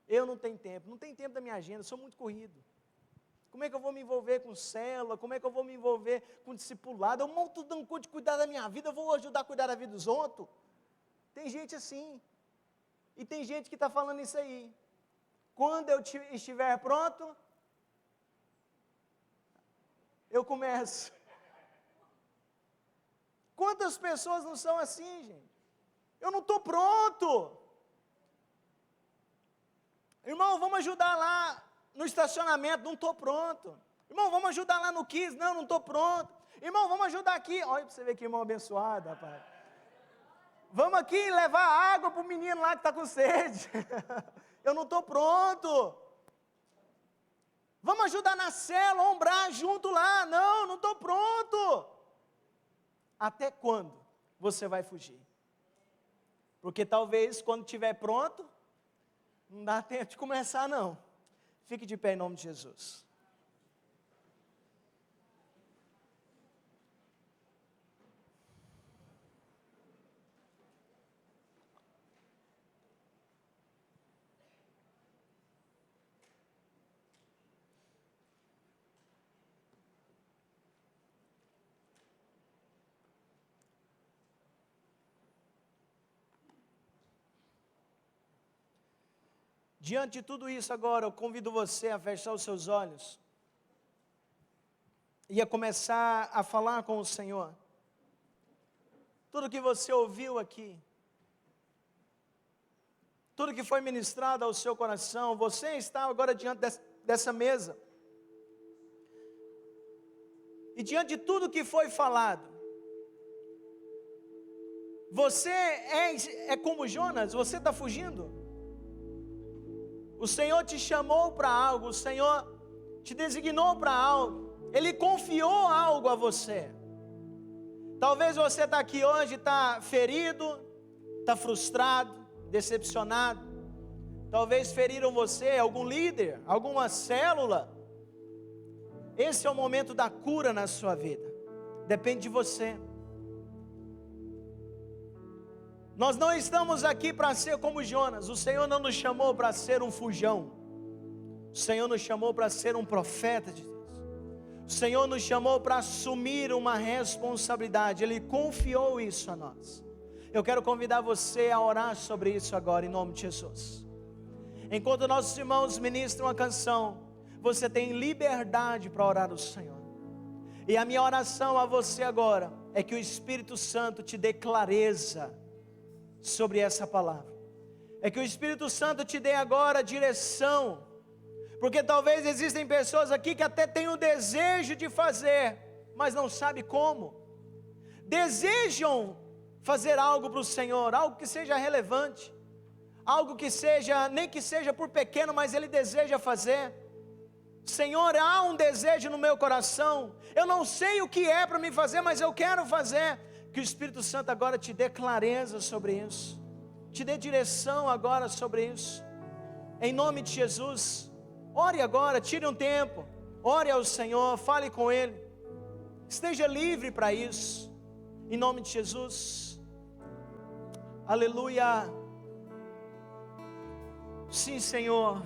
S1: eu não tenho tempo da minha agenda, sou muito corrido. Como é que eu vou me envolver com célula? Como é que eu vou me envolver com discipulado? Eu monto dando conta de cuidar da minha vida, eu vou ajudar a cuidar da vida dos outros? Tem gente assim. E tem gente que está falando isso aí. Quando eu estiver pronto, eu começo. Quantas pessoas não são assim, gente? Eu não estou pronto. Irmão, vamos ajudar lá no estacionamento, não estou pronto. Irmão, vamos ajudar lá no Kiss, não estou pronto. Irmão, vamos ajudar aqui. Olha para você ver que irmão abençoado, rapaz. Vamos aqui levar água para o menino lá que está com sede. Eu não estou pronto. Vamos ajudar na célula, ombrar junto lá. Não estou pronto. Até quando você vai fugir? Porque talvez quando estiver pronto, não dá tempo de começar não. Fique de pé em nome de Jesus. Diante de tudo isso agora, eu convido você a fechar os seus olhos e a começar a falar com o Senhor. Tudo que você ouviu aqui, tudo que foi ministrado ao seu coração, você está agora diante dessa mesa. E diante de tudo que foi falado, você é como Jonas, você está fugindo. O Senhor te chamou para algo, o Senhor te designou para algo, Ele confiou algo a você. Talvez você está aqui hoje, está ferido, está frustrado, decepcionado. Talvez feriram você, algum líder, alguma célula. Esse é o momento da cura na sua vida. Depende de você. Nós não estamos aqui para ser como Jonas. O Senhor não nos chamou para ser um fujão. O Senhor nos chamou para ser um profeta de Deus. O Senhor nos chamou para assumir uma responsabilidade. Ele confiou isso a nós. Eu quero convidar você a orar sobre isso agora, em nome de Jesus. Enquanto nossos irmãos ministram a canção, você tem liberdade para orar ao Senhor. E a minha oração a você agora é que o Espírito Santo te dê clareza sobre essa palavra. É que o Espírito Santo te dê agora direção. Porque talvez existem pessoas aqui que até têm o desejo de fazer, mas não sabem como. Desejam fazer algo para o Senhor, algo que seja relevante, algo que seja, nem que seja por pequeno, mas ele deseja fazer. Senhor, há um desejo no meu coração, eu não sei o que é para me fazer, mas eu quero fazer. Que o Espírito Santo agora te dê clareza sobre isso, te dê direção agora sobre isso, em nome de Jesus. Ore agora, tire um tempo, ore ao Senhor, fale com Ele, esteja livre para isso, em nome de Jesus. Aleluia. Sim, Senhor.